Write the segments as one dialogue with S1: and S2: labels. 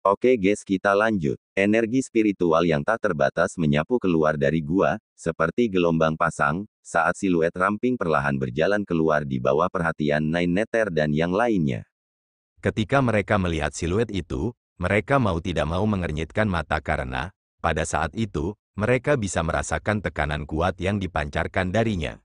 S1: Oke guys, kita lanjut. Energi spiritual yang tak terbatas menyapu keluar dari gua, seperti gelombang pasang, saat siluet ramping perlahan berjalan keluar di bawah perhatian Nine Nether dan yang lainnya.
S2: Ketika mereka melihat siluet itu, mereka mau tidak mau mengernyitkan mata karena, pada saat itu, mereka bisa merasakan tekanan kuat yang dipancarkan darinya.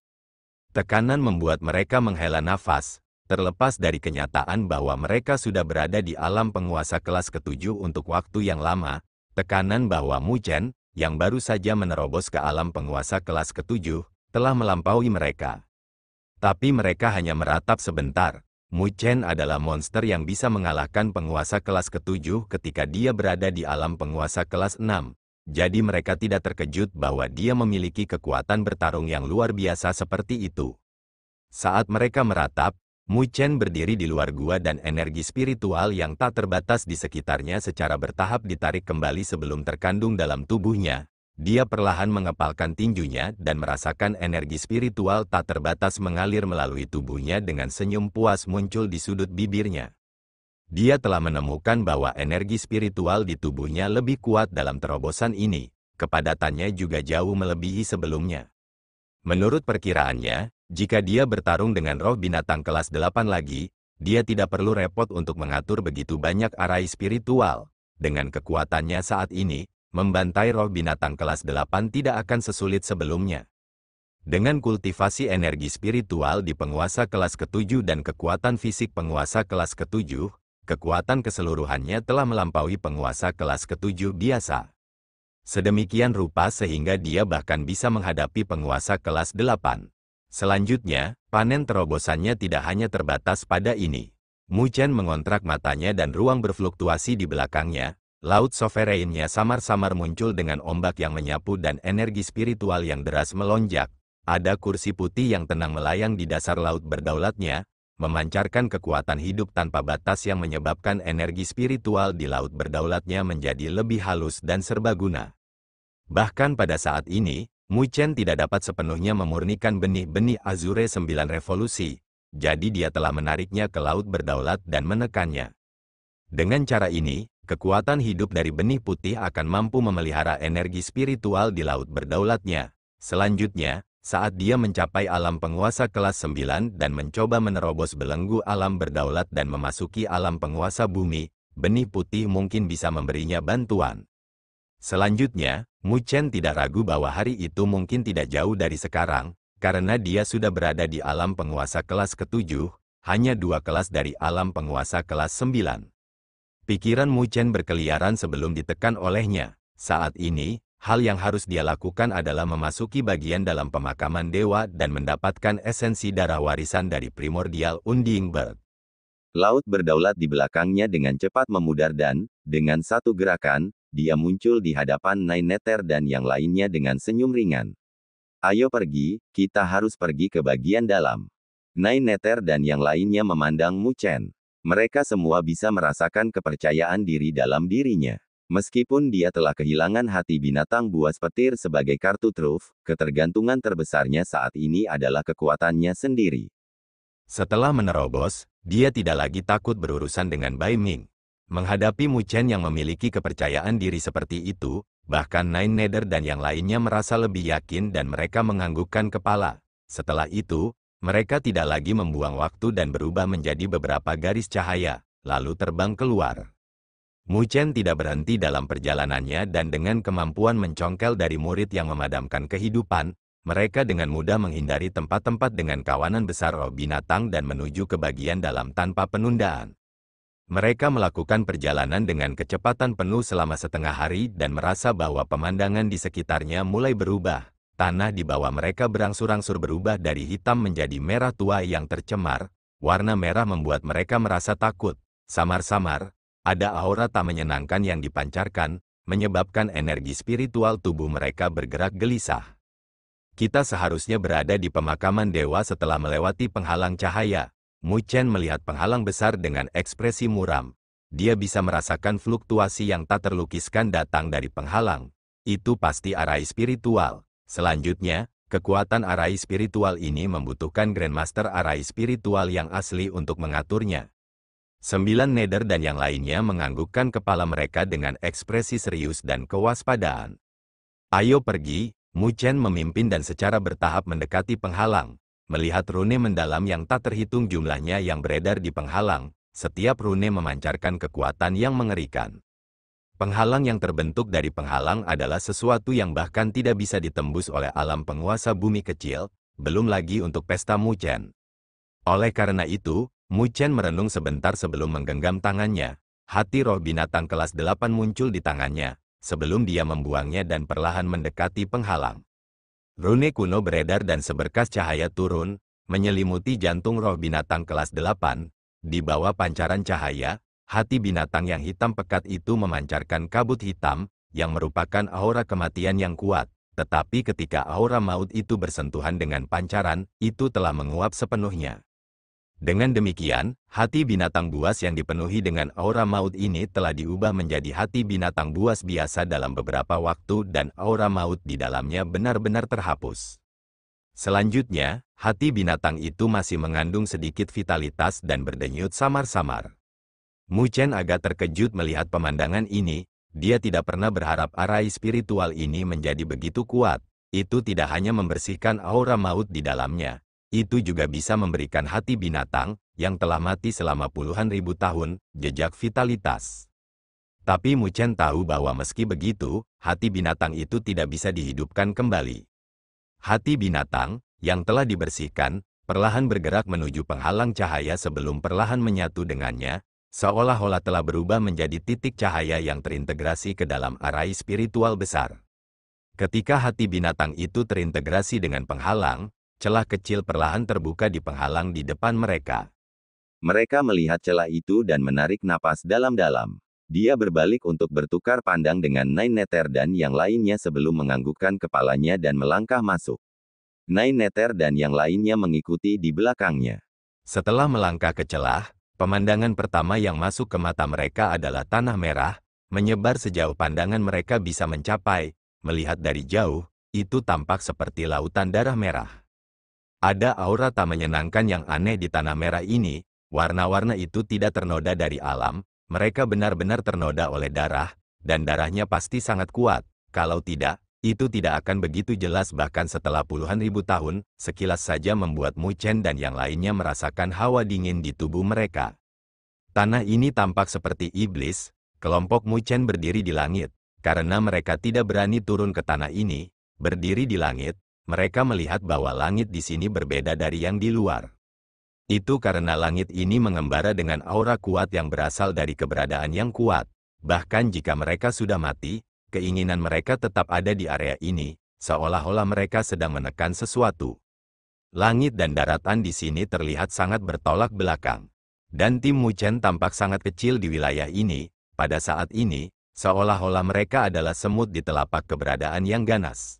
S2: Tekanan membuat mereka menghela nafas, terlepas dari kenyataan bahwa mereka sudah berada di alam penguasa kelas ke-7 untuk waktu yang lama, tekanan bahwa Mu Chen, yang baru saja menerobos ke alam penguasa kelas ke-7, telah melampaui mereka. Tapi mereka hanya meratap sebentar. Mu Chen adalah monster yang bisa mengalahkan penguasa kelas ke-7 ketika dia berada di alam penguasa kelas 6. Jadi mereka tidak terkejut bahwa dia memiliki kekuatan bertarung yang luar biasa seperti itu. Saat mereka meratap, Mu Chen berdiri di luar gua dan energi spiritual yang tak terbatas di sekitarnya secara bertahap ditarik kembali sebelum terkandung dalam tubuhnya. Dia perlahan mengepalkan tinjunya dan merasakan energi spiritual tak terbatas mengalir melalui tubuhnya dengan senyum puas muncul di sudut bibirnya. Dia telah menemukan bahwa energi spiritual di tubuhnya lebih kuat dalam terobosan ini, kepadatannya juga jauh melebihi sebelumnya. Menurut perkiraannya, jika dia bertarung dengan roh binatang kelas 8 lagi, dia tidak perlu repot untuk mengatur begitu banyak arai spiritual. Dengan kekuatannya saat ini, membantai roh binatang kelas 8 tidak akan sesulit sebelumnya. Dengan kultivasi energi spiritual di penguasa kelas ke-7 dan kekuatan fisik penguasa kelas ke-7, kekuatan keseluruhannya telah melampaui penguasa kelas ke-7 biasa. Sedemikian rupa sehingga dia bahkan bisa menghadapi penguasa kelas 8. Selanjutnya, panen terobosannya tidak hanya terbatas pada ini. Mu Chen mengontrak matanya dan ruang berfluktuasi di belakangnya. Laut sovereignnya samar-samar muncul dengan ombak yang menyapu dan energi spiritual yang deras melonjak. Ada kursi putih yang tenang melayang di dasar laut berdaulatnya, memancarkan kekuatan hidup tanpa batas yang menyebabkan energi spiritual di laut berdaulatnya menjadi lebih halus dan serbaguna. Bahkan pada saat ini, Mu Chen tidak dapat sepenuhnya memurnikan benih-benih Azure 9 revolusi, jadi dia telah menariknya ke laut berdaulat dan menekannya. Dengan cara ini, kekuatan hidup dari benih putih akan mampu memelihara energi spiritual di laut berdaulatnya. Selanjutnya, saat dia mencapai alam penguasa kelas 9 dan mencoba menerobos belenggu alam berdaulat dan memasuki alam penguasa bumi, benih putih mungkin bisa memberinya bantuan. Selanjutnya, Mu Chen tidak ragu bahwa hari itu mungkin tidak jauh dari sekarang, karena dia sudah berada di alam penguasa kelas ke-7, hanya 2 kelas dari alam penguasa kelas 9. Pikiran Mu Chen berkeliaran sebelum ditekan olehnya. Saat ini, hal yang harus dia lakukan adalah memasuki bagian dalam pemakaman dewa dan mendapatkan esensi darah warisan dari primordial Unding Bird.
S1: Laut berdaulat di belakangnya dengan cepat memudar dan, dengan satu gerakan, dia muncul di hadapan Nine Nether dan yang lainnya dengan senyum ringan. Ayo pergi, kita harus pergi ke bagian dalam. Nine Nether dan yang lainnya memandang Mu Chen. Mereka semua bisa merasakan kepercayaan diri dalam dirinya. Meskipun dia telah kehilangan hati binatang buas petir sebagai kartu truf, ketergantungan terbesarnya saat ini adalah kekuatannya sendiri.
S2: Setelah menerobos, dia tidak lagi takut berurusan dengan Bai Ming. Menghadapi Mu Chen yang memiliki kepercayaan diri seperti itu, bahkan Nine Nether dan yang lainnya merasa lebih yakin dan mereka menganggukkan kepala. Setelah itu, mereka tidak lagi membuang waktu dan berubah menjadi beberapa garis cahaya, lalu terbang keluar. Mu Chen tidak berhenti dalam perjalanannya dan dengan kemampuan mencongkel dari murid yang memadamkan kehidupan, mereka dengan mudah menghindari tempat-tempat dengan kawanan besar roh binatang dan menuju ke bagian dalam tanpa penundaan. Mereka melakukan perjalanan dengan kecepatan penuh selama setengah hari dan merasa bahwa pemandangan di sekitarnya mulai berubah. Tanah di bawah mereka berangsur-angsur berubah dari hitam menjadi merah tua yang tercemar. Warna merah membuat mereka merasa takut. Samar-samar, ada aura tak menyenangkan yang dipancarkan, menyebabkan energi spiritual tubuh mereka bergerak gelisah. Kita seharusnya berada di pemakaman dewa setelah melewati penghalang cahaya. Mu Chen melihat penghalang besar dengan ekspresi muram. Dia bisa merasakan fluktuasi yang tak terlukiskan datang dari penghalang. Itu pasti arai spiritual. Selanjutnya, kekuatan arai spiritual ini membutuhkan Grandmaster arai spiritual yang asli untuk mengaturnya. 9 Nether dan yang lainnya menganggukkan kepala mereka dengan ekspresi serius dan kewaspadaan. Ayo pergi, Mu Chen memimpin dan secara bertahap mendekati penghalang. Melihat rune mendalam yang tak terhitung jumlahnya yang beredar di penghalang, setiap rune memancarkan kekuatan yang mengerikan. Penghalang yang terbentuk dari penghalang adalah sesuatu yang bahkan tidak bisa ditembus oleh alam penguasa bumi kecil, belum lagi untuk pesta Mu Chen. Oleh karena itu, Mu Chen merenung sebentar sebelum menggenggam tangannya. Hati roh binatang kelas 8 muncul di tangannya, sebelum dia membuangnya dan perlahan mendekati penghalang. Rune kuno beredar dan seberkas cahaya turun, menyelimuti jantung roh binatang kelas 8. Di bawah pancaran cahaya, hati binatang yang hitam pekat itu memancarkan kabut hitam, yang merupakan aura kematian yang kuat. Tetapi ketika aura maut itu bersentuhan dengan pancaran, itu telah menguap sepenuhnya. Dengan demikian, hati binatang buas yang dipenuhi dengan aura maut ini telah diubah menjadi hati binatang buas biasa dalam beberapa waktu dan aura maut di dalamnya benar-benar terhapus. Selanjutnya, hati binatang itu masih mengandung sedikit vitalitas dan berdenyut samar-samar. Mu Chen agak terkejut melihat pemandangan ini, dia tidak pernah berharap arai spiritual ini menjadi begitu kuat. Itu tidak hanya membersihkan aura maut di dalamnya. Itu juga bisa memberikan hati binatang, yang telah mati selama puluhan ribu tahun, jejak vitalitas. Tapi Mu Chen tahu bahwa meski begitu, hati binatang itu tidak bisa dihidupkan kembali. Hati binatang, yang telah dibersihkan, perlahan bergerak menuju penghalang cahaya sebelum perlahan menyatu dengannya, seolah-olah telah berubah menjadi titik cahaya yang terintegrasi ke dalam arai spiritual besar. Ketika hati binatang itu terintegrasi dengan penghalang, celah kecil perlahan terbuka di penghalang di depan mereka.
S1: Mereka melihat celah itu dan menarik napas dalam-dalam. Dia berbalik untuk bertukar pandang dengan Nine Nether dan yang lainnya sebelum menganggukkan kepalanya dan melangkah masuk. Nine Nether dan yang lainnya mengikuti di belakangnya.
S2: Setelah melangkah ke celah, pemandangan pertama yang masuk ke mata mereka adalah tanah merah, menyebar sejauh pandangan mereka bisa mencapai. Melihat dari jauh, itu tampak seperti lautan darah merah. Ada aura tak menyenangkan yang aneh di tanah merah ini, warna-warna itu tidak ternoda dari alam, mereka benar-benar ternoda oleh darah, dan darahnya pasti sangat kuat, kalau tidak, itu tidak akan begitu jelas bahkan setelah puluhan ribu tahun, sekilas saja membuat Mu Chen dan yang lainnya merasakan hawa dingin di tubuh mereka. Tanah ini tampak seperti iblis, kelompok Mu Chen berdiri di langit, karena mereka tidak berani turun ke tanah ini, berdiri di langit. Mereka melihat bahwa langit di sini berbeda dari yang di luar. Itu karena langit ini mengembara dengan aura kuat yang berasal dari keberadaan yang kuat. Bahkan jika mereka sudah mati, keinginan mereka tetap ada di area ini, seolah-olah mereka sedang menekan sesuatu. Langit dan daratan di sini terlihat sangat bertolak belakang. Dan tim Mu Chen tampak sangat kecil di wilayah ini. Pada saat ini, seolah-olah mereka adalah semut di telapak keberadaan yang ganas.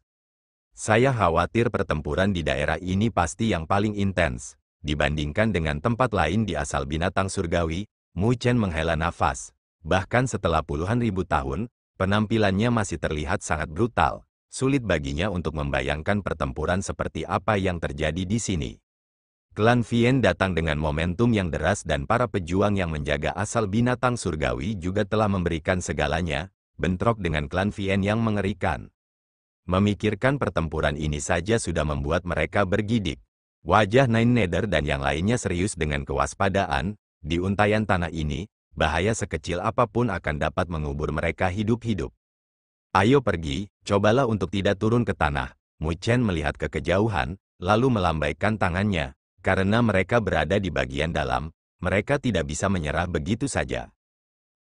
S2: Saya khawatir pertempuran di daerah ini pasti yang paling intens. Dibandingkan dengan tempat lain di asal binatang surgawi, Mu Chen menghela nafas. Bahkan setelah puluhan ribu tahun, penampilannya masih terlihat sangat brutal. Sulit baginya untuk membayangkan pertempuran seperti apa yang terjadi di sini. Klan Vien datang dengan momentum yang deras dan para pejuang yang menjaga asal binatang surgawi juga telah memberikan segalanya, bentrok dengan klan Vien yang mengerikan. Memikirkan pertempuran ini saja sudah membuat mereka bergidik. Wajah Nine Nether dan yang lainnya serius dengan kewaspadaan. Di untayan tanah ini, bahaya sekecil apapun akan dapat mengubur mereka hidup-hidup. Ayo pergi, cobalah untuk tidak turun ke tanah. Mu Chen melihat ke kejauhan, lalu melambaikan tangannya. Karena mereka berada di bagian dalam, mereka tidak bisa menyerah begitu saja.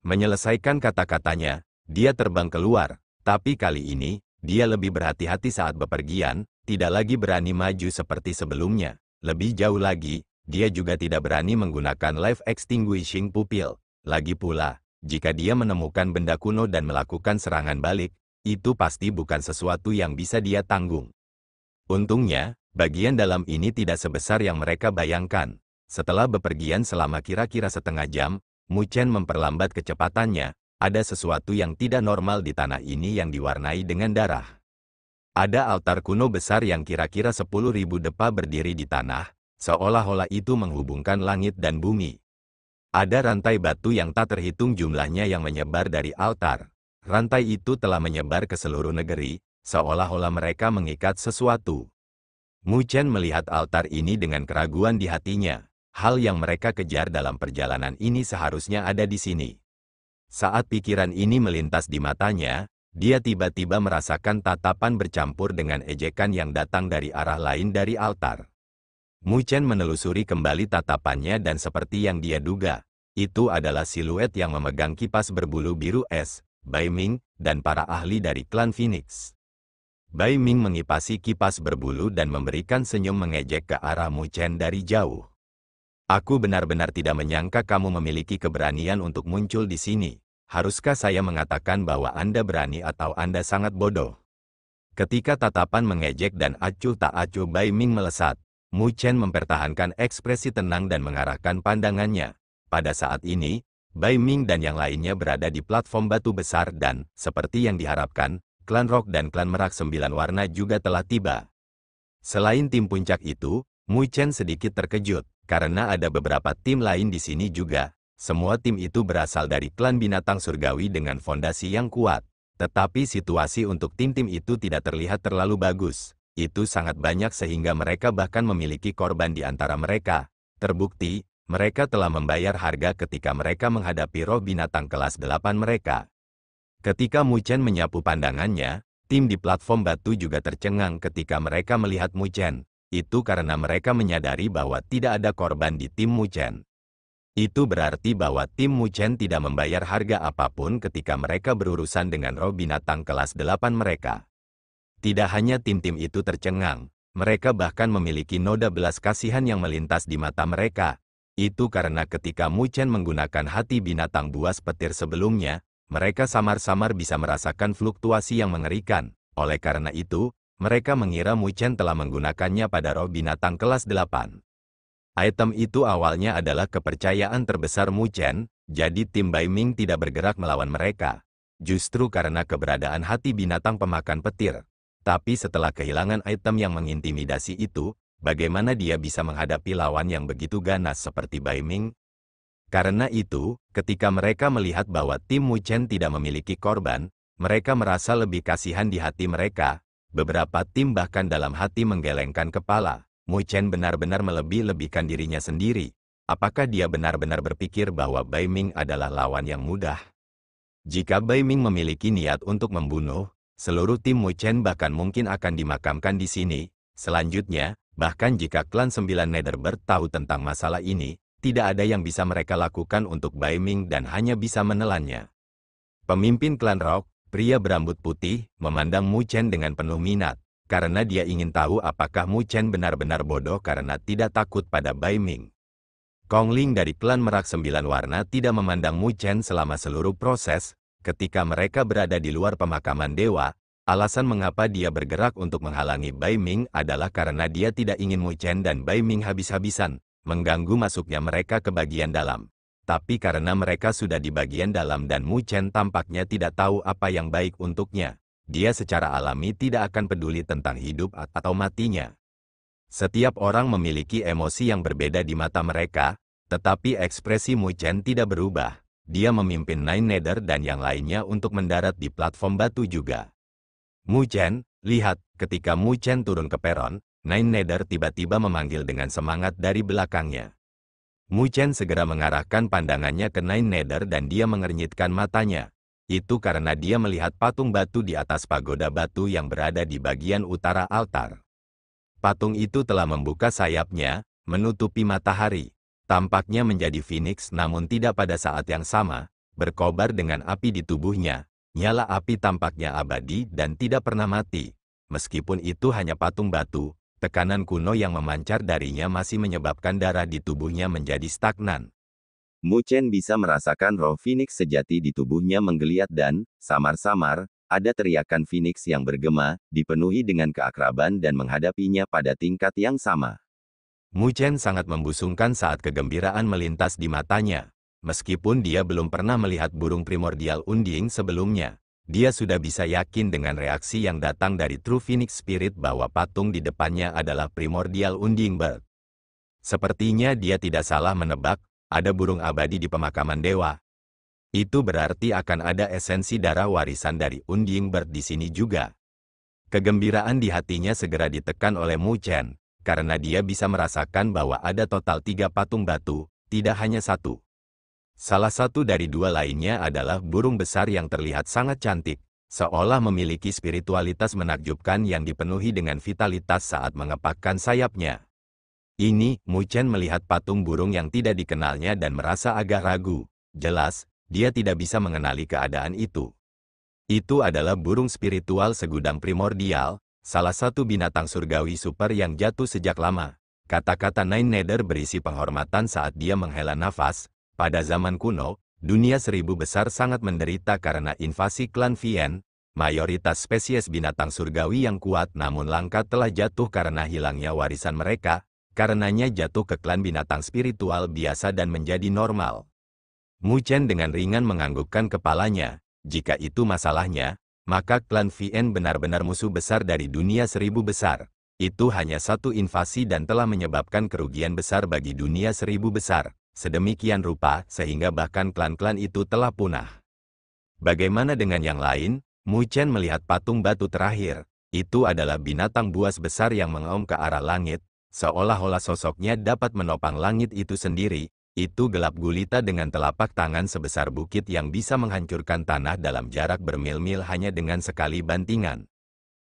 S2: Menyelesaikan kata-katanya, dia terbang keluar, tapi kali ini, dia lebih berhati-hati saat bepergian, tidak lagi berani maju seperti sebelumnya. Lebih jauh lagi, dia juga tidak berani menggunakan Life Extinguishing Pupil. Lagi pula, jika dia menemukan benda kuno dan melakukan serangan balik, itu pasti bukan sesuatu yang bisa dia tanggung. Untungnya, bagian dalam ini tidak sebesar yang mereka bayangkan. Setelah bepergian selama kira-kira setengah jam, Mu Chen memperlambat kecepatannya. Ada sesuatu yang tidak normal di tanah ini yang diwarnai dengan darah. Ada altar kuno besar yang kira-kira 10.000 depa berdiri di tanah, seolah-olah itu menghubungkan langit dan bumi. Ada rantai batu yang tak terhitung jumlahnya yang menyebar dari altar. Rantai itu telah menyebar ke seluruh negeri, seolah-olah mereka mengikat sesuatu. Mu Chen melihat altar ini dengan keraguan di hatinya. Hal yang mereka kejar dalam perjalanan ini seharusnya ada di sini. Saat pikiran ini melintas di matanya, dia tiba-tiba merasakan tatapan bercampur dengan ejekan yang datang dari arah lain dari altar. Mu Chen menelusuri kembali tatapannya dan seperti yang dia duga, itu adalah siluet yang memegang kipas berbulu biru es, Bai Ming, dan para ahli dari klan Phoenix. Bai Ming mengipasi kipas berbulu dan memberikan senyum mengejek ke arah Mu Chen dari jauh. Aku benar-benar tidak menyangka kamu memiliki keberanian untuk muncul di sini. Haruskah saya mengatakan bahwa Anda berani atau Anda sangat bodoh? Ketika tatapan mengejek dan acuh tak acuh Bai Ming melesat, Mu Chen mempertahankan ekspresi tenang dan mengarahkan pandangannya. Pada saat ini, Bai Ming dan yang lainnya berada di platform batu besar dan, seperti yang diharapkan, klan Rock dan klan Merak 9 Warna juga telah tiba. Selain tim puncak itu, Mu Chen sedikit terkejut, karena ada beberapa tim lain di sini juga. Semua tim itu berasal dari klan binatang surgawi dengan fondasi yang kuat. Tetapi situasi untuk tim-tim itu tidak terlihat terlalu bagus. Itu sangat banyak sehingga mereka bahkan memiliki korban di antara mereka. Terbukti, mereka telah membayar harga ketika mereka menghadapi roh binatang kelas 8 mereka. Ketika Mu Chen menyapu pandangannya, tim di platform batu juga tercengang ketika mereka melihat Mu Chen. Itu karena mereka menyadari bahwa tidak ada korban di tim Mu Chen. Itu berarti bahwa tim Mu Chen tidak membayar harga apapun ketika mereka berurusan dengan roh binatang kelas 8 mereka. Tidak hanya tim-tim itu tercengang, mereka bahkan memiliki noda belas kasihan yang melintas di mata mereka. Itu karena ketika Mu Chen menggunakan hati binatang buas petir sebelumnya, mereka samar-samar bisa merasakan fluktuasi yang mengerikan. Oleh karena itu, mereka mengira Mu Chen telah menggunakannya pada roh binatang kelas 8. Item itu awalnya adalah kepercayaan terbesar Mu Chen, jadi tim Bai Ming tidak bergerak melawan mereka. Justru karena keberadaan hati binatang pemakan petir. Tapi setelah kehilangan item yang mengintimidasi itu, bagaimana dia bisa menghadapi lawan yang begitu ganas seperti Bai Ming? Karena itu, ketika mereka melihat bahwa tim Mu Chen tidak memiliki korban, mereka merasa lebih kasihan di hati mereka. Beberapa tim bahkan dalam hati menggelengkan kepala. Mu Chen benar-benar melebih-lebihkan dirinya sendiri. Apakah dia benar-benar berpikir bahwa Bai Ming adalah lawan yang mudah? Jika Bai Ming memiliki niat untuk membunuh, seluruh tim Mu Chen bahkan mungkin akan dimakamkan di sini. Selanjutnya, bahkan jika klan 9 Netherbird tahu tentang masalah ini, tidak ada yang bisa mereka lakukan untuk Bai Ming dan hanya bisa menelannya. Pemimpin klan Rock, pria berambut putih, memandang Mu Chen dengan penuh minat, karena dia ingin tahu apakah Mu Chen benar-benar bodoh karena tidak takut pada Bai Ming. Kong Ling dari klan Merak 9 Warna tidak memandang Mu Chen selama seluruh proses. Ketika mereka berada di luar pemakaman dewa, alasan mengapa dia bergerak untuk menghalangi Bai Ming adalah karena dia tidak ingin Mu Chen dan Bai Ming habis-habisan, mengganggu masuknya mereka ke bagian dalam. Tapi karena mereka sudah di bagian dalam dan Mu Chen tampaknya tidak tahu apa yang baik untuknya, dia secara alami tidak akan peduli tentang hidup atau matinya. Setiap orang memiliki emosi yang berbeda di mata mereka, tetapi ekspresi Mu Chen tidak berubah. Dia memimpin Nine Nether dan yang lainnya untuk mendarat di platform batu juga. Mu Chen, lihat, ketika Mu Chen turun ke peron, Nine Nether tiba-tiba memanggil dengan semangat dari belakangnya. Mu Chen segera mengarahkan pandangannya ke Nine Nether dan dia mengernyitkan matanya. Itu karena dia melihat patung batu di atas pagoda batu yang berada di bagian utara altar. Patung itu telah membuka sayapnya, menutupi matahari. Tampaknya menjadi Phoenix namun tidak pada saat yang sama, berkobar dengan api di tubuhnya. Nyala api tampaknya abadi dan tidak pernah mati. Meskipun itu hanya patung batu, tekanan kuno yang memancar darinya masih menyebabkan darah di tubuhnya menjadi stagnan.
S1: Mu Chen bisa merasakan roh Phoenix sejati di tubuhnya menggeliat dan, samar-samar, ada teriakan Phoenix yang bergema, dipenuhi dengan keakraban dan menghadapinya pada tingkat yang sama.
S2: Mu Chen sangat membusungkan saat kegembiraan melintas di matanya. Meskipun dia belum pernah melihat burung primordial unding sebelumnya, dia sudah bisa yakin dengan reaksi yang datang dari True Phoenix Spirit bahwa patung di depannya adalah primordial unding bird. Sepertinya dia tidak salah menebak, ada burung abadi di pemakaman dewa. Itu berarti akan ada esensi darah warisan dari Unding Bird di sini juga. Kegembiraan di hatinya segera ditekan oleh Mu Chen, karena dia bisa merasakan bahwa ada total 3 patung batu, tidak hanya satu. Salah satu dari 2 lainnya adalah burung besar yang terlihat sangat cantik, seolah memiliki spiritualitas menakjubkan yang dipenuhi dengan vitalitas saat mengepakkan sayapnya. Ini, Mu Chen melihat patung burung yang tidak dikenalnya dan merasa agak ragu. Jelas, dia tidak bisa mengenali keadaan itu. Itu adalah burung spiritual segudang primordial, salah satu binatang surgawi super yang jatuh sejak lama. Kata-kata Nine Nether berisi penghormatan saat dia menghela nafas. Pada zaman kuno, dunia 1000 besar sangat menderita karena invasi klan Vien. Mayoritas spesies binatang surgawi yang kuat namun langka telah jatuh karena hilangnya warisan mereka, karenanya jatuh ke klan binatang spiritual biasa dan menjadi normal. Mu Chen dengan ringan menganggukkan kepalanya. Jika itu masalahnya, maka klan Vien benar-benar musuh besar dari dunia 1000 besar. Itu hanya satu invasi dan telah menyebabkan kerugian besar bagi dunia 1000 besar. Sedemikian rupa sehingga bahkan klan-klan itu telah punah. Bagaimana dengan yang lain? Mu Chen melihat patung batu terakhir. Itu adalah binatang buas besar yang mengaum ke arah langit, seolah-olah sosoknya dapat menopang langit itu sendiri. Itu gelap gulita dengan telapak tangan sebesar bukit yang bisa menghancurkan tanah dalam jarak bermil-mil hanya dengan sekali bantingan.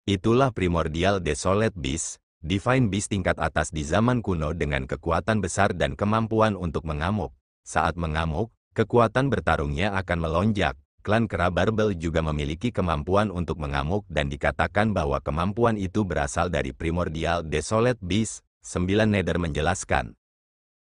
S2: Itulah Primordial Desolate Beast, Divine Beast tingkat atas di zaman kuno dengan kekuatan besar dan kemampuan untuk mengamuk. Saat mengamuk, kekuatan bertarungnya akan melonjak. Klan Kera Barbel juga memiliki kemampuan untuk mengamuk dan dikatakan bahwa kemampuan itu berasal dari Primordial Desolate Beast, 9 Nether menjelaskan.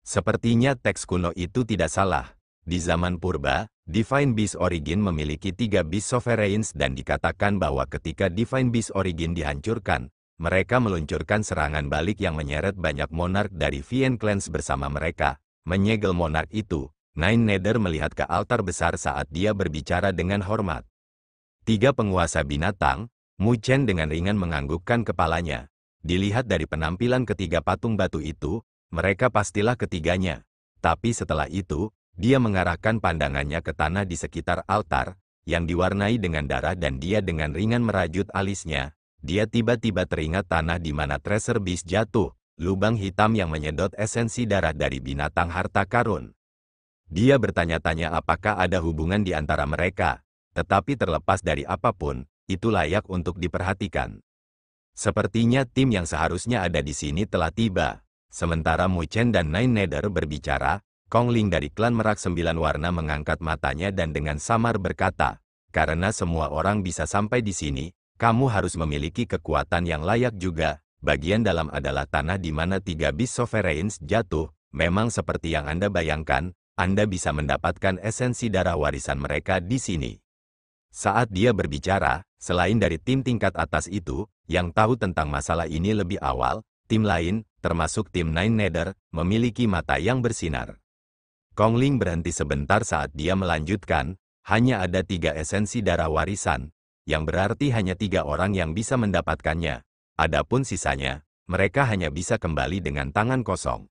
S2: Sepertinya teks kuno itu tidak salah. Di zaman purba, Divine Beast Origin memiliki 3 Beast Sovereigns dan dikatakan bahwa ketika Divine Beast Origin dihancurkan, mereka meluncurkan serangan balik yang menyeret banyak monark dari Vien Clans bersama mereka. Menyegel monark itu, Nine Nether melihat ke altar besar saat dia berbicara dengan hormat. 3 penguasa binatang, Mu Chen dengan ringan menganggukkan kepalanya. Dilihat dari penampilan ketiga patung batu itu, mereka pastilah ketiganya. Tapi setelah itu, dia mengarahkan pandangannya ke tanah di sekitar altar, yang diwarnai dengan darah dan dia dengan ringan merajut alisnya. Dia tiba-tiba teringat tanah di mana Treasure Beast jatuh, lubang hitam yang menyedot esensi darah dari binatang harta karun. Dia bertanya-tanya apakah ada hubungan di antara mereka, tetapi terlepas dari apapun, itu layak untuk diperhatikan. Sepertinya tim yang seharusnya ada di sini telah tiba. Sementara Mu Chen dan Nine Nether berbicara, Kong Ling dari klan Merak 9 Warna mengangkat matanya dan dengan samar berkata, karena semua orang bisa sampai di sini, kamu harus memiliki kekuatan yang layak juga. Bagian dalam adalah tanah di mana 3 Beast Sovereigns jatuh. Memang seperti yang Anda bayangkan, Anda bisa mendapatkan esensi darah warisan mereka di sini. Saat dia berbicara, selain dari tim tingkat atas itu, yang tahu tentang masalah ini lebih awal, tim lain, termasuk tim Nine Nether, memiliki mata yang bersinar. Kong Ling berhenti sebentar saat dia melanjutkan, hanya ada 3 esensi darah warisan, yang berarti hanya 3 orang yang bisa mendapatkannya. Adapun sisanya, mereka hanya bisa kembali dengan tangan kosong.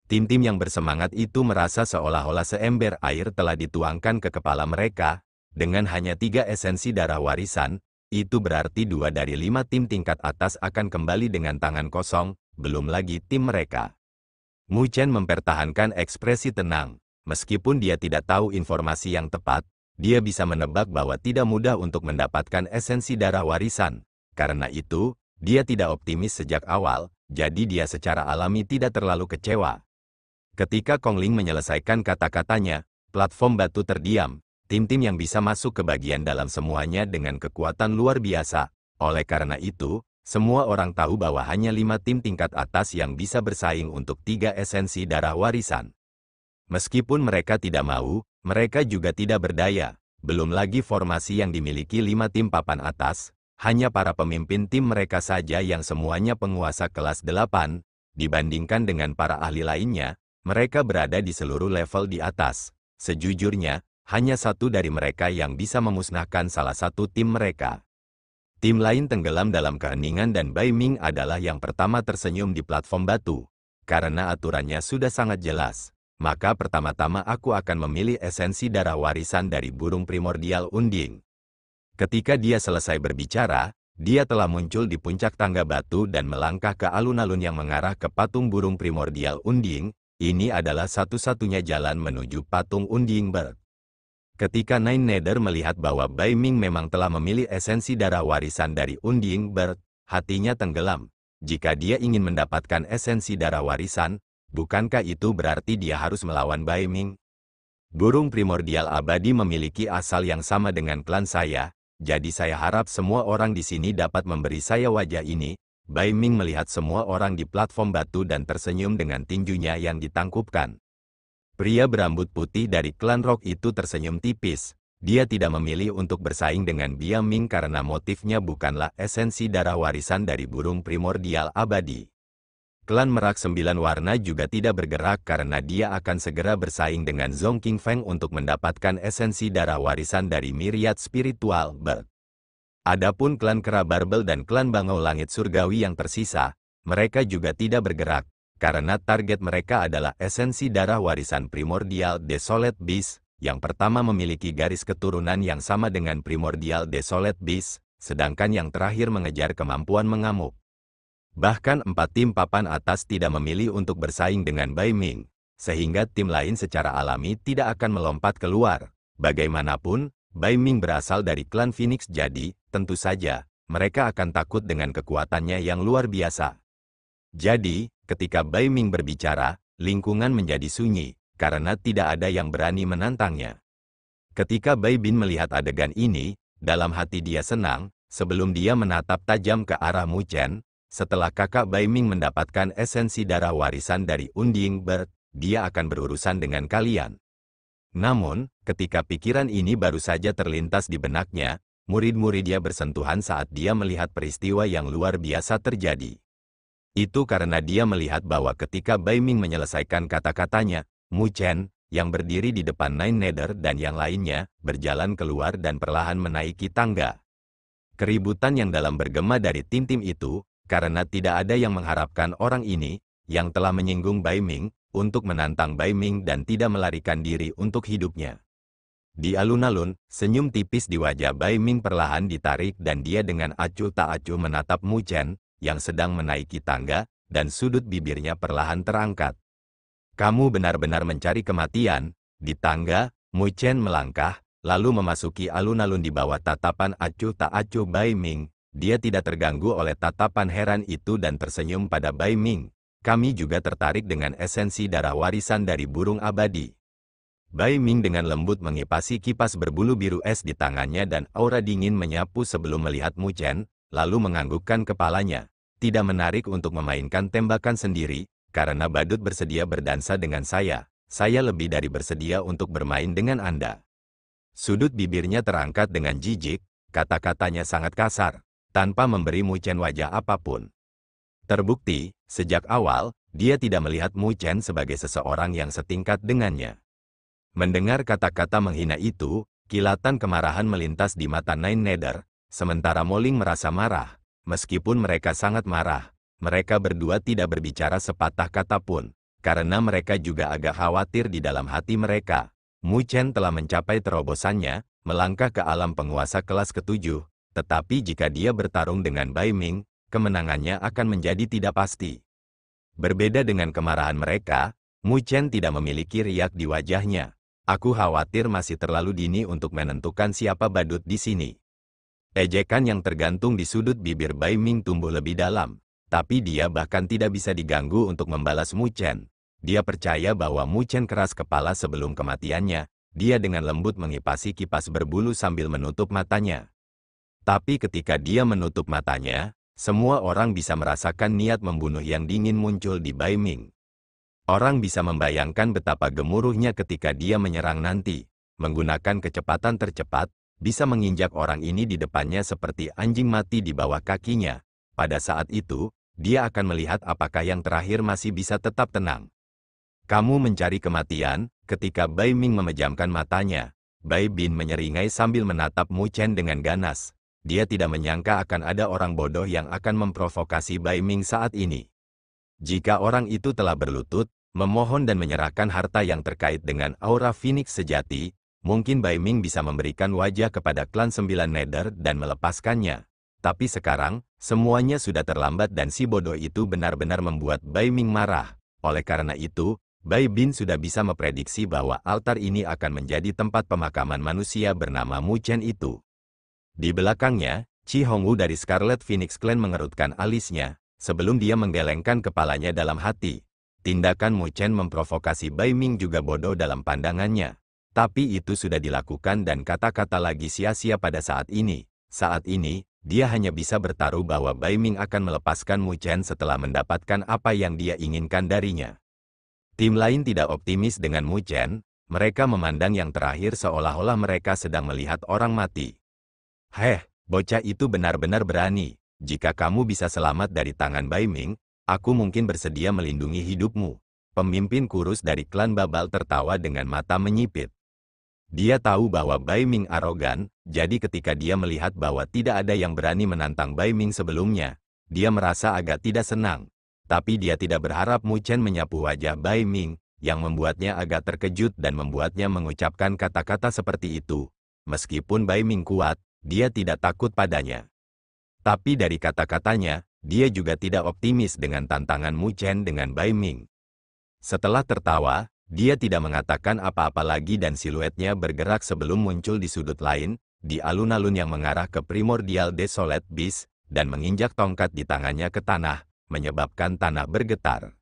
S2: Tim-tim yang bersemangat itu merasa seolah-olah seember air telah dituangkan ke kepala mereka. Dengan hanya 3 esensi darah warisan, itu berarti 2 dari 5 tim tingkat atas akan kembali dengan tangan kosong, belum lagi tim mereka. Mu Chen mempertahankan ekspresi tenang. Meskipun dia tidak tahu informasi yang tepat, dia bisa menebak bahwa tidak mudah untuk mendapatkan esensi darah warisan. Karena itu, dia tidak optimis sejak awal, jadi dia secara alami tidak terlalu kecewa. Ketika Kong Ling menyelesaikan kata-katanya, platform batu terdiam. Tim-tim yang bisa masuk ke bagian dalam semuanya dengan kekuatan luar biasa. Oleh karena itu, semua orang tahu bahwa hanya 5 tim tingkat atas yang bisa bersaing untuk 3 esensi darah warisan. Meskipun mereka tidak mau, mereka juga tidak berdaya. Belum lagi formasi yang dimiliki 5 tim papan atas, hanya para pemimpin tim mereka saja yang semuanya penguasa kelas 8, dibandingkan dengan para ahli lainnya, mereka berada di seluruh level di atas. Sejujurnya, hanya satu dari mereka yang bisa memusnahkan salah satu tim mereka. Tim lain tenggelam dalam keheningan dan Bai Ming adalah yang pertama tersenyum di platform batu. Karena aturannya sudah sangat jelas. maka pertama-tama aku akan memilih esensi darah warisan dari burung primordial Unding. Ketika dia selesai berbicara, dia telah muncul di puncak tangga batu dan melangkah ke alun-alun yang mengarah ke patung burung primordial Unding. Ini adalah satu-satunya jalan menuju patung Unding Bird. Ketika Nine Nether melihat bahwa Bai Ming memang telah memilih esensi darah warisan dari Unding Bird, hatinya tenggelam. Jika dia ingin mendapatkan esensi darah warisan, bukankah itu berarti dia harus melawan Bai Ming? Burung primordial abadi memiliki asal yang sama dengan klan saya, jadi saya harap semua orang di sini dapat memberi saya wajah ini. Bai Ming melihat semua orang di platform batu dan tersenyum dengan tinjunya yang ditangkupkan. Pria berambut putih dari klan Rock itu tersenyum tipis. Dia tidak memilih untuk bersaing dengan Bia Ming karena motifnya bukanlah esensi darah warisan dari burung primordial abadi. Klan Merak Sembilan Warna juga tidak bergerak karena dia akan segera bersaing dengan Zhong King Feng untuk mendapatkan esensi darah warisan dari Myriad Spiritual Bird. Adapun klan Kera Barbel dan klan Bangau Langit Surgawi yang tersisa, mereka juga tidak bergerak, karena target mereka adalah esensi darah warisan Primordial Desolate Beast, yang pertama memiliki garis keturunan yang sama dengan Primordial Desolate Beast, sedangkan yang terakhir mengejar kemampuan mengamuk. Bahkan 4 tim papan atas tidak memilih untuk bersaing dengan Bai Ming, sehingga tim lain secara alami tidak akan melompat keluar. Bagaimanapun, Bai Ming berasal dari klan Phoenix jadi, tentu saja, mereka akan takut dengan kekuatannya yang luar biasa. Jadi, ketika Bai Ming berbicara, lingkungan menjadi sunyi, karena tidak ada yang berani menantangnya. Ketika Bai Bin melihat adegan ini, dalam hati dia senang, sebelum dia menatap tajam ke arah Mu Chen. Setelah kakak Bai Ming mendapatkan esensi darah warisan dari Unding Bird, dia akan berurusan dengan kalian. Namun, ketika pikiran ini baru saja terlintas di benaknya, murid-muridnya bersentuhan saat dia melihat peristiwa yang luar biasa terjadi. Itu karena dia melihat bahwa ketika Bai Ming menyelesaikan kata-katanya, Mu Chen, yang berdiri di depan Nine Nether dan yang lainnya, berjalan keluar dan perlahan menaiki tangga. Keributan yang dalam bergema dari tim-tim itu, karena tidak ada yang mengharapkan orang ini, yang telah menyinggung Bai Ming, untuk menantang Bai Ming dan tidak melarikan diri untuk hidupnya. Di alun-alun, senyum tipis di wajah Bai Ming perlahan ditarik dan dia dengan acuh tak acuh menatap Mu Chen, yang sedang menaiki tangga, dan sudut bibirnya perlahan terangkat. Kamu benar-benar mencari kematian. Di tangga, Mu Chen melangkah, lalu memasuki alun-alun di bawah tatapan acuh tak acuh Bai Ming. Dia tidak terganggu oleh tatapan heran itu dan tersenyum pada Bai Ming. Kami juga tertarik dengan esensi darah warisan dari burung abadi. Bai Ming dengan lembut mengipasi kipas berbulu biru es di tangannya dan aura dingin menyapu sebelum melihat Mu Chen, lalu menganggukkan kepalanya. Tidak menarik untuk memainkan tembakan sendiri, karena badut bersedia berdansa dengan saya lebih dari bersedia untuk bermain dengan Anda. Sudut bibirnya terangkat dengan jijik, kata-katanya sangat kasar, tanpa memberi Mu Chen wajah apapun. Terbukti, sejak awal, dia tidak melihat Mu Chen sebagai seseorang yang setingkat dengannya. Mendengar kata-kata menghina itu, kilatan kemarahan melintas di mata Nine Nether, sementara Moling merasa marah. Meskipun mereka sangat marah, mereka berdua tidak berbicara sepatah kata pun, karena mereka juga agak khawatir di dalam hati mereka. Mu Chen telah mencapai terobosannya, melangkah ke alam penguasa kelas ke-7. Tetapi jika dia bertarung dengan Bai Ming, kemenangannya akan menjadi tidak pasti. Berbeda dengan kemarahan mereka, Mu Chen tidak memiliki riak di wajahnya. Aku khawatir masih terlalu dini untuk menentukan siapa badut di sini. Ejekan yang tergantung di sudut bibir Bai Ming tumbuh lebih dalam, tapi dia bahkan tidak bisa diganggu untuk membalas Mu Chen. Dia percaya bahwa Mu Chen keras kepala sebelum kematiannya. Dia dengan lembut mengipasi kipas berbulu sambil menutup matanya. Tapi ketika dia menutup matanya, semua orang bisa merasakan niat membunuh yang dingin muncul di Bai Ming. Orang bisa membayangkan betapa gemuruhnya ketika dia menyerang nanti. Menggunakan kecepatan tercepat, bisa menginjak orang ini di depannya seperti anjing mati di bawah kakinya. Pada saat itu, dia akan melihat apakah yang terakhir masih bisa tetap tenang. Kamu mencari kematian. Ketika Bai Ming memejamkan matanya, Bai Bin menyeringai sambil menatap Mu Chen dengan ganas. Dia tidak menyangka akan ada orang bodoh yang akan memprovokasi Bai Ming saat ini. Jika orang itu telah berlutut, memohon dan menyerahkan harta yang terkait dengan aura Phoenix sejati, mungkin Bai Ming bisa memberikan wajah kepada klan 9 Nether dan melepaskannya. Tapi sekarang, semuanya sudah terlambat dan si bodoh itu benar-benar membuat Bai Ming marah. Oleh karena itu, Bai Bin sudah bisa memprediksi bahwa altar ini akan menjadi tempat pemakaman manusia bernama Mu Chen itu. Di belakangnya, Chi Hongwu dari Scarlet Phoenix Clan mengerutkan alisnya, sebelum dia menggelengkan kepalanya dalam hati. Tindakan Mu Chen memprovokasi Bai Ming juga bodoh dalam pandangannya. Tapi itu sudah dilakukan dan kata-kata lagi sia-sia pada saat ini. Saat ini, dia hanya bisa bertaruh bahwa Bai Ming akan melepaskan Mu Chen setelah mendapatkan apa yang dia inginkan darinya. Tim lain tidak optimis dengan Mu Chen, mereka memandang yang terakhir seolah-olah mereka sedang melihat orang mati. Heh, bocah itu benar-benar berani. Jika kamu bisa selamat dari tangan Bai Ming, aku mungkin bersedia melindungi hidupmu. Pemimpin kurus dari klan Babal tertawa dengan mata menyipit. Dia tahu bahwa Bai Ming arogan, jadi ketika dia melihat bahwa tidak ada yang berani menantang Bai Ming sebelumnya, dia merasa agak tidak senang. Tapi dia tidak berharap Mu Chen menyapu wajah Bai Ming, yang membuatnya agak terkejut dan membuatnya mengucapkan kata-kata seperti itu. Meskipun Bai Ming kuat, dia tidak takut padanya. Tapi dari kata-katanya, dia juga tidak optimis dengan tantangan Mu Chen dengan Bai Ming. Setelah tertawa, dia tidak mengatakan apa-apa lagi dan siluetnya bergerak sebelum muncul di sudut lain, di alun-alun yang mengarah ke Primordial Desolate Beast, dan menginjak tongkat di tangannya ke tanah, menyebabkan tanah bergetar.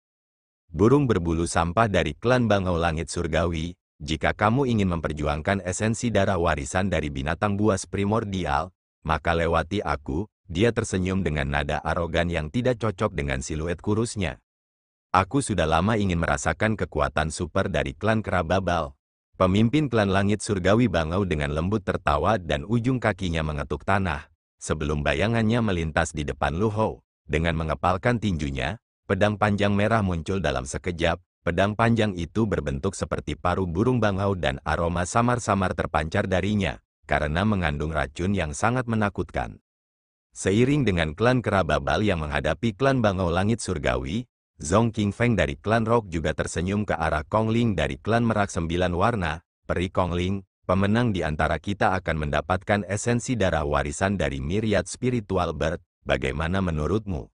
S2: Burung berbulu sampah dari klan Bangau Langit Surgawi, jika kamu ingin memperjuangkan esensi darah warisan dari binatang buas primordial, maka lewati aku. Dia tersenyum dengan nada arogan yang tidak cocok dengan siluet kurusnya. Aku sudah lama ingin merasakan kekuatan super dari klan Kera Babal. Pemimpin klan Langit Surgawi Bangau dengan lembut tertawa dan ujung kakinya mengetuk tanah, sebelum bayangannya melintas di depan Lu Hou. Dengan mengepalkan tinjunya, pedang panjang merah muncul dalam sekejap. Pedang panjang itu berbentuk seperti paruh burung bangau dan aroma samar-samar terpancar darinya, karena mengandung racun yang sangat menakutkan. Seiring dengan klan Kera Babal yang menghadapi klan Bangau Langit Surgawi, Zhong Qingfeng dari klan Rock juga tersenyum ke arah Kong Ling dari klan Merak 9 Warna. Peri Kong Ling, pemenang di antara kita akan mendapatkan esensi darah warisan dari Myriad Spiritual Bird. Bagaimana menurutmu?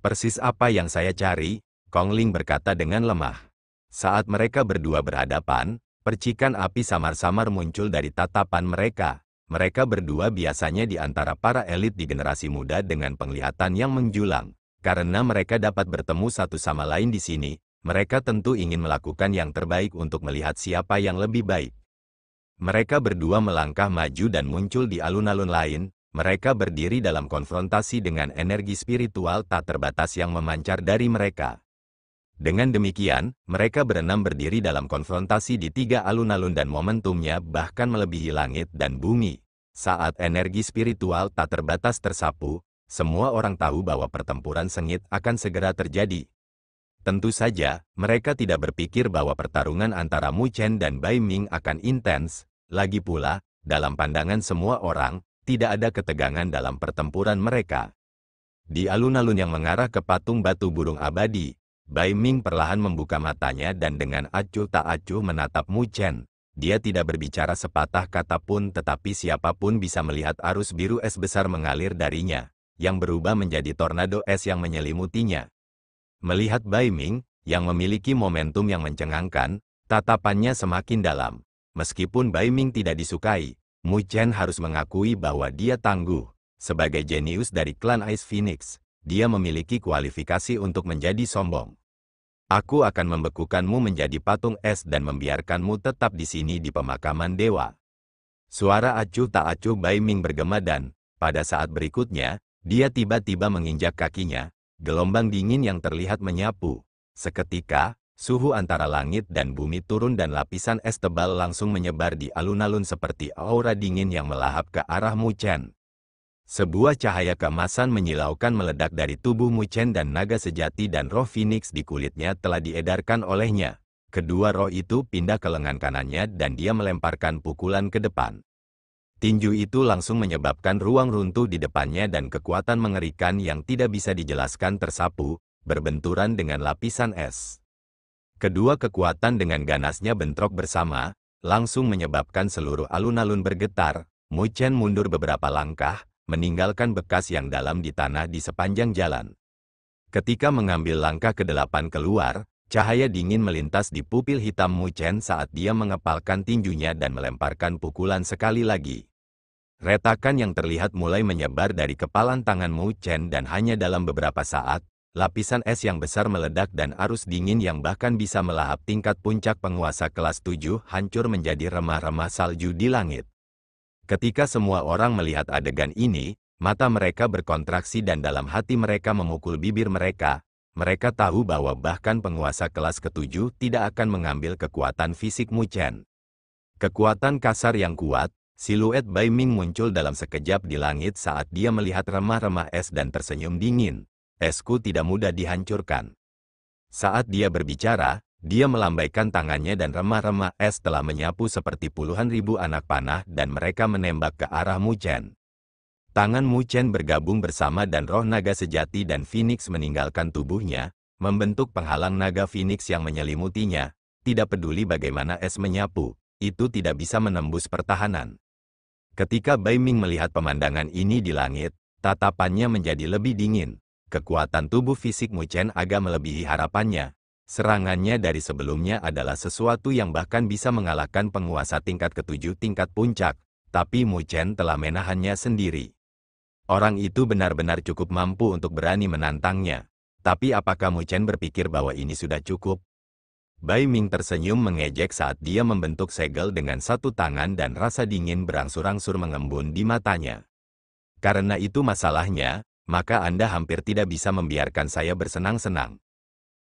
S2: Persis apa yang saya cari, Kong Ling berkata dengan lemah. Saat mereka berdua berhadapan, percikan api samar-samar muncul dari tatapan mereka. Mereka berdua biasanya di antara para elit di generasi muda dengan penglihatan yang menjulang. Karena mereka dapat bertemu satu sama lain di sini, mereka tentu ingin melakukan yang terbaik untuk melihat siapa yang lebih baik. Mereka berdua melangkah maju dan muncul di alun-alun lain. Mereka berdiri dalam konfrontasi dengan energi spiritual tak terbatas yang memancar dari mereka. Dengan demikian, mereka berenam berdiri dalam konfrontasi di 3 alun-alun dan momentumnya bahkan melebihi langit dan bumi. Saat energi spiritual tak terbatas tersapu, semua orang tahu bahwa pertempuran sengit akan segera terjadi. Tentu saja, mereka tidak berpikir bahwa pertarungan antara Mu Chen dan Bai Ming akan intens. Lagi pula, dalam pandangan semua orang, tidak ada ketegangan dalam pertempuran mereka. Di alun-alun yang mengarah ke patung batu burung abadi, Bai Ming perlahan membuka matanya dan dengan acuh tak acuh menatap Mu Chen. Dia tidak berbicara sepatah kata pun tetapi siapapun bisa melihat arus biru es besar mengalir darinya, yang berubah menjadi tornado es yang menyelimutinya. Melihat Bai Ming, yang memiliki momentum yang mencengangkan, tatapannya semakin dalam. Meskipun Bai Ming tidak disukai, Mu Chen harus mengakui bahwa dia tangguh. Sebagai jenius dari klan Ice Phoenix, dia memiliki kualifikasi untuk menjadi sombong. Aku akan membekukanmu menjadi patung es dan membiarkanmu tetap di sini di pemakaman dewa. Suara acuh tak acuh Bai Ming bergema dan, pada saat berikutnya, dia tiba-tiba menginjak kakinya. Gelombang dingin yang terlihat menyapu. Seketika, suhu antara langit dan bumi turun dan lapisan es tebal langsung menyebar di alun-alun seperti aura dingin yang melahap ke arah Mu Chen. Sebuah cahaya keemasan menyilaukan meledak dari tubuh Mu Chen dan naga sejati dan roh Phoenix di kulitnya telah diedarkan olehnya. Kedua roh itu pindah ke lengan kanannya dan dia melemparkan pukulan ke depan. Tinju itu langsung menyebabkan ruang runtuh di depannya dan kekuatan mengerikan yang tidak bisa dijelaskan tersapu, berbenturan dengan lapisan es. Kedua kekuatan dengan ganasnya bentrok bersama, langsung menyebabkan seluruh alun-alun bergetar. Mu Chen mundur beberapa langkah, meninggalkan bekas yang dalam di tanah di sepanjang jalan. Ketika mengambil langkah ke-8 keluar, cahaya dingin melintas di pupil hitam Mu Chen saat dia mengepalkan tinjunya dan melemparkan pukulan sekali lagi. Retakan yang terlihat mulai menyebar dari kepalan tangan Mu Chen dan hanya dalam beberapa saat, lapisan es yang besar meledak dan arus dingin yang bahkan bisa melahap tingkat puncak penguasa kelas 7 hancur menjadi remah-remah salju di langit. Ketika semua orang melihat adegan ini, mata mereka berkontraksi dan dalam hati mereka memukul bibir mereka. Mereka tahu bahwa bahkan penguasa kelas ke-7 tidak akan mengambil kekuatan fisik Mu Chen. Kekuatan kasar yang kuat, siluet Bai Ming muncul dalam sekejap di langit saat dia melihat remah-remah es dan tersenyum dingin. Esku tidak mudah dihancurkan. Saat dia berbicara, dia melambaikan tangannya dan remah-remah es telah menyapu seperti puluhan ribu anak panah dan mereka menembak ke arah Mu Chen. Tangan Mu Chen bergabung bersama dan roh naga sejati dan Phoenix meninggalkan tubuhnya, membentuk penghalang naga Phoenix yang menyelimutinya. Tidak peduli bagaimana es menyapu, itu tidak bisa menembus pertahanan. Ketika Bai Ming melihat pemandangan ini di langit, tatapannya menjadi lebih dingin. Kekuatan tubuh fisik Mu Chen agak melebihi harapannya. Serangannya dari sebelumnya adalah sesuatu yang bahkan bisa mengalahkan penguasa tingkat ke-7 tingkat puncak, tapi Mu Chen telah menahannya sendiri. Orang itu benar-benar cukup mampu untuk berani menantangnya. Tapi apakah Mu Chen berpikir bahwa ini sudah cukup? Bai Ming tersenyum mengejek saat dia membentuk segel dengan satu tangan dan rasa dingin berangsur-angsur mengembun di matanya. Karena itu masalahnya, maka Anda hampir tidak bisa membiarkan saya bersenang-senang.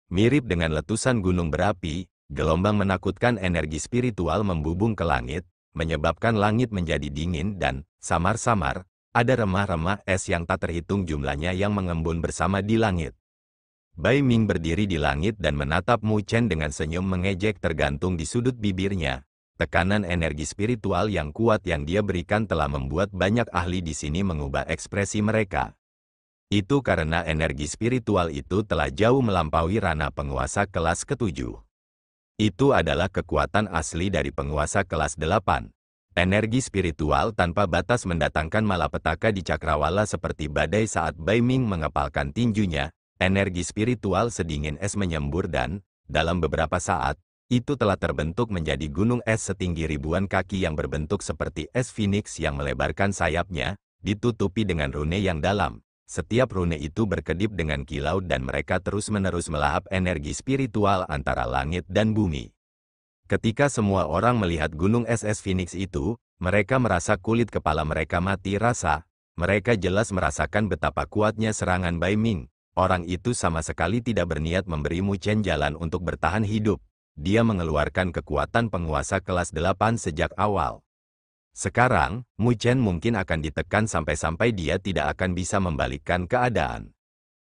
S2: Mirip dengan letusan gunung berapi, gelombang menakutkan energi spiritual membubung ke langit, menyebabkan langit menjadi dingin dan, samar-samar, ada remah-remah es yang tak terhitung jumlahnya yang mengembun bersama di langit. Bai Ming berdiri di langit dan menatap Mu Chen dengan senyum mengejek tergantung di sudut bibirnya. Tekanan energi spiritual yang kuat yang dia berikan telah membuat banyak ahli di sini mengubah ekspresi mereka. Itu karena energi spiritual itu telah jauh melampaui ranah penguasa kelas ke-7. Itu adalah kekuatan asli dari penguasa kelas 8. Energi spiritual tanpa batas mendatangkan malapetaka di cakrawala seperti badai saat Bai Ming mengepalkan tinjunya. Energi spiritual sedingin es menyembur dan, dalam beberapa saat, itu telah terbentuk menjadi gunung es setinggi ribuan kaki yang berbentuk seperti es Phoenix yang melebarkan sayapnya, ditutupi dengan rune yang dalam. Setiap rune itu berkedip dengan kilau dan mereka terus-menerus melahap energi spiritual antara langit dan bumi. Ketika semua orang melihat gunung es Phoenix itu, mereka merasa kulit kepala mereka mati rasa. Mereka jelas merasakan betapa kuatnya serangan Bai Ming. Orang itu sama sekali tidak berniat memberi Mu Chen jalan untuk bertahan hidup. Dia mengeluarkan kekuatan penguasa kelas 8 sejak awal. Sekarang, Mu Chen mungkin akan ditekan sampai-sampai dia tidak akan bisa membalikkan keadaan.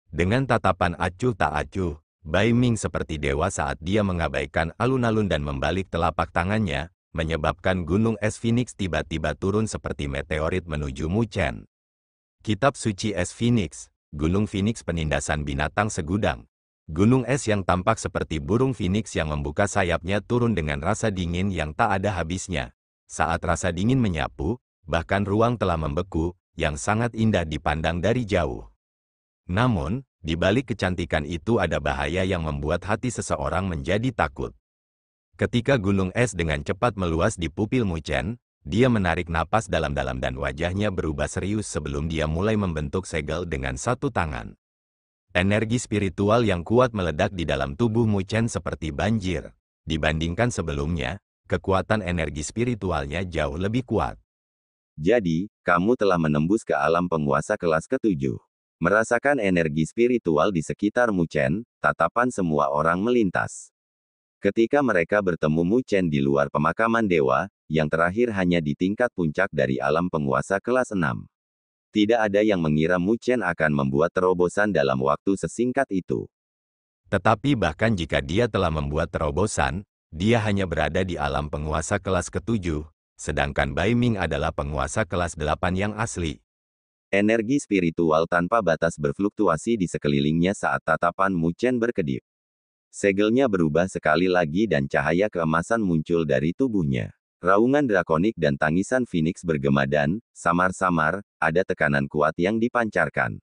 S2: Dengan tatapan acuh tak acuh, Bai Ming seperti dewa saat dia mengabaikan alun-alun dan membalik telapak tangannya, menyebabkan gunung es Phoenix tiba-tiba turun seperti meteorit menuju Mu Chen. Kitab Suci Es Phoenix, Gunung Phoenix penindasan binatang segudang. Gunung es yang tampak seperti burung Phoenix yang membuka sayapnya turun dengan rasa dingin yang tak ada habisnya. Saat rasa dingin menyapu, bahkan ruang telah membeku, yang sangat indah dipandang dari jauh. Namun, di balik kecantikan itu ada bahaya yang membuat hati seseorang menjadi takut. Ketika gunung es dengan cepat meluas di pupil Mu Chen, dia menarik napas dalam-dalam dan wajahnya berubah serius sebelum dia mulai membentuk segel dengan satu tangan. Energi spiritual yang kuat meledak di dalam tubuh Mu Chen seperti banjir. Dibandingkan sebelumnya, kekuatan energi spiritualnya jauh lebih kuat.
S1: Jadi, kamu telah menembus ke alam penguasa kelas ke-7. Merasakan energi spiritual di sekitar Mu Chen, tatapan semua orang melintas. Ketika mereka bertemu Mu Chen di luar pemakaman dewa, yang terakhir hanya di tingkat puncak dari alam penguasa kelas 6. Tidak ada yang mengira Mu Chen akan membuat terobosan dalam waktu sesingkat itu.
S2: Tetapi bahkan jika dia telah membuat terobosan, dia hanya berada di alam penguasa kelas ke-7, sedangkan Bai Ming adalah penguasa kelas 8 yang asli.
S1: Energi spiritual tanpa batas berfluktuasi di sekelilingnya saat tatapan Mu Chen berkedip. Segelnya berubah sekali lagi dan cahaya keemasan muncul dari tubuhnya. Raungan drakonik dan tangisan Phoenix bergema dan, samar-samar, ada tekanan kuat yang dipancarkan.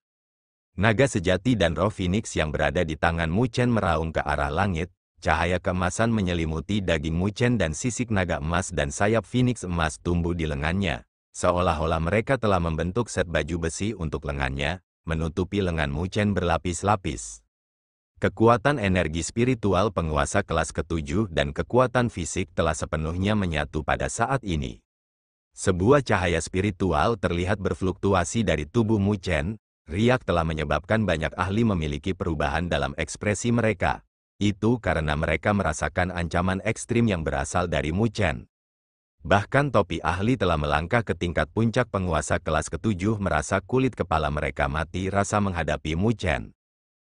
S2: Naga sejati dan roh Phoenix yang berada di tangan Mu Chen meraung ke arah langit, cahaya keemasan menyelimuti daging Mu Chen dan sisik naga emas dan sayap Phoenix emas tumbuh di lengannya, seolah-olah mereka telah membentuk set baju besi untuk lengannya, menutupi lengan Mu Chen berlapis-lapis. Kekuatan energi spiritual penguasa kelas ke-7 dan kekuatan fisik telah sepenuhnya menyatu pada saat ini. Sebuah cahaya spiritual terlihat berfluktuasi dari tubuh Mu Chen. Riak telah menyebabkan banyak ahli memiliki perubahan dalam ekspresi mereka. Itu karena mereka merasakan ancaman ekstrim yang berasal dari Mu Chen. Bahkan topi ahli telah melangkah ke tingkat puncak penguasa kelas ke-7 merasa kulit kepala mereka mati rasa menghadapi Mu Chen.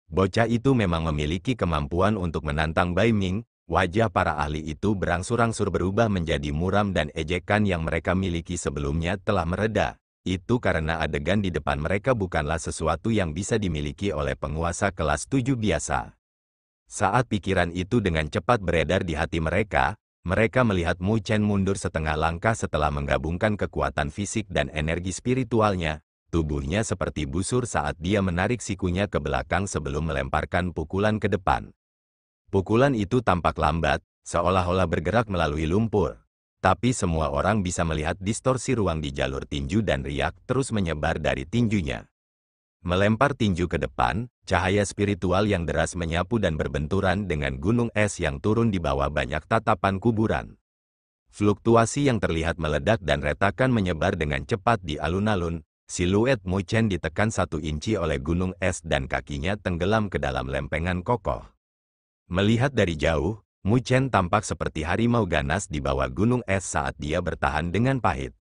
S2: Bocah itu memang memiliki kemampuan untuk menantang Bai Ming. Wajah para ahli itu berangsur-angsur berubah menjadi muram dan ejekan yang mereka miliki sebelumnya telah mereda. Itu karena adegan di depan mereka bukanlah sesuatu yang bisa dimiliki oleh penguasa kelas 7 biasa. Saat pikiran itu dengan cepat beredar di hati mereka, mereka melihat Mu Chen mundur setengah langkah setelah menggabungkan kekuatan fisik dan energi spiritualnya. Tubuhnya seperti busur saat dia menarik sikunya ke belakang sebelum melemparkan pukulan ke depan. Pukulan itu tampak lambat, seolah-olah bergerak melalui lumpur. Tapi semua orang bisa melihat distorsi ruang di jalur tinju dan riak terus menyebar dari tinjunya. Melempar tinju ke depan, cahaya spiritual yang deras menyapu dan berbenturan dengan gunung es yang turun di bawah banyak tatapan kuburan. Fluktuasi yang terlihat meledak dan retakan menyebar dengan cepat di alun-alun. Siluet Mu Chen ditekan 1 inci oleh gunung es dan kakinya tenggelam ke dalam lempengan kokoh. Melihat dari jauh, Mu Chen tampak seperti harimau ganas di bawah gunung es saat dia bertahan dengan pahit.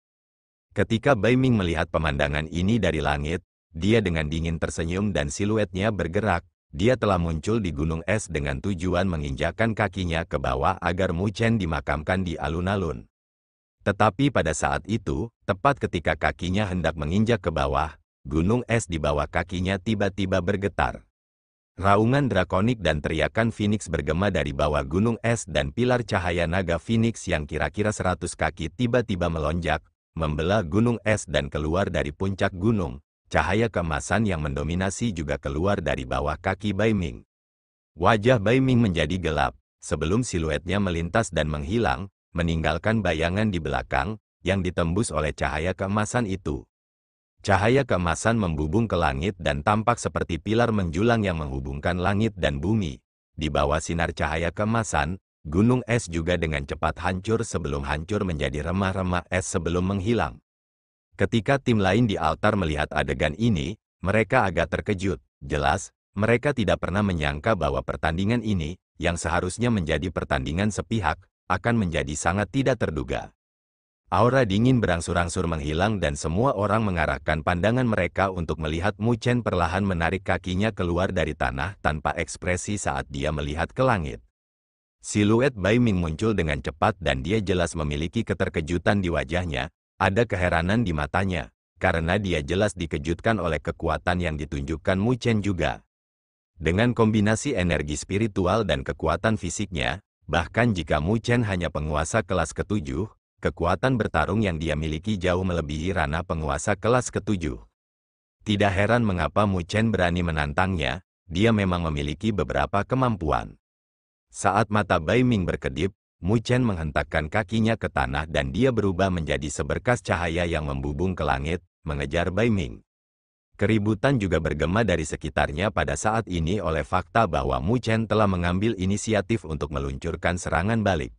S2: Ketika Bai Ming melihat pemandangan ini dari langit, dia dengan dingin tersenyum dan siluetnya bergerak. Dia telah muncul di gunung es dengan tujuan menginjakkan kakinya ke bawah agar Mu Chen dimakamkan di alun-alun. Tetapi pada saat itu, tepat ketika kakinya hendak menginjak ke bawah, gunung es di bawah kakinya tiba-tiba bergetar. Raungan drakonik dan teriakan Phoenix bergema dari bawah gunung es dan pilar cahaya naga Phoenix yang kira-kira 100 kaki tiba-tiba melonjak, membelah gunung es dan keluar dari puncak gunung. Cahaya keemasan yang mendominasi juga keluar dari bawah kaki Bai Ming. Wajah Bai Ming menjadi gelap, sebelum siluetnya melintas dan menghilang, meninggalkan bayangan di belakang, yang ditembus oleh cahaya keemasan itu. Cahaya keemasan membubung ke langit dan tampak seperti pilar menjulang yang menghubungkan langit dan bumi. Di bawah sinar cahaya keemasan, gunung es juga dengan cepat hancur sebelum hancur menjadi remah-remah es sebelum menghilang. Ketika tim lain di altar melihat adegan ini, mereka agak terkejut. Jelas, mereka tidak pernah menyangka bahwa pertandingan ini, yang seharusnya menjadi pertandingan sepihak, akan menjadi sangat tidak terduga. Aura dingin berangsur-angsur menghilang dan semua orang mengarahkan pandangan mereka untuk melihat Mu Chen perlahan menarik kakinya keluar dari tanah tanpa ekspresi saat dia melihat ke langit. Siluet Bai Ming muncul dengan cepat dan dia jelas memiliki keterkejutan di wajahnya, ada keheranan di matanya, karena dia jelas dikejutkan oleh kekuatan yang ditunjukkan Mu Chen juga. Dengan kombinasi energi spiritual dan kekuatan fisiknya, bahkan jika Mu Chen hanya penguasa kelas ke-7, kekuatan bertarung yang dia miliki jauh melebihi ranah penguasa kelas ke-7. Tidak heran mengapa Mu Chen berani menantangnya, dia memang memiliki beberapa kemampuan. Saat mata Bai Ming berkedip, Mu Chen menghentakkan kakinya ke tanah dan dia berubah menjadi seberkas cahaya yang membubung ke langit, mengejar Bai Ming. Keributan juga bergema dari sekitarnya pada saat ini oleh fakta bahwa Mu Chen telah mengambil inisiatif untuk meluncurkan serangan balik.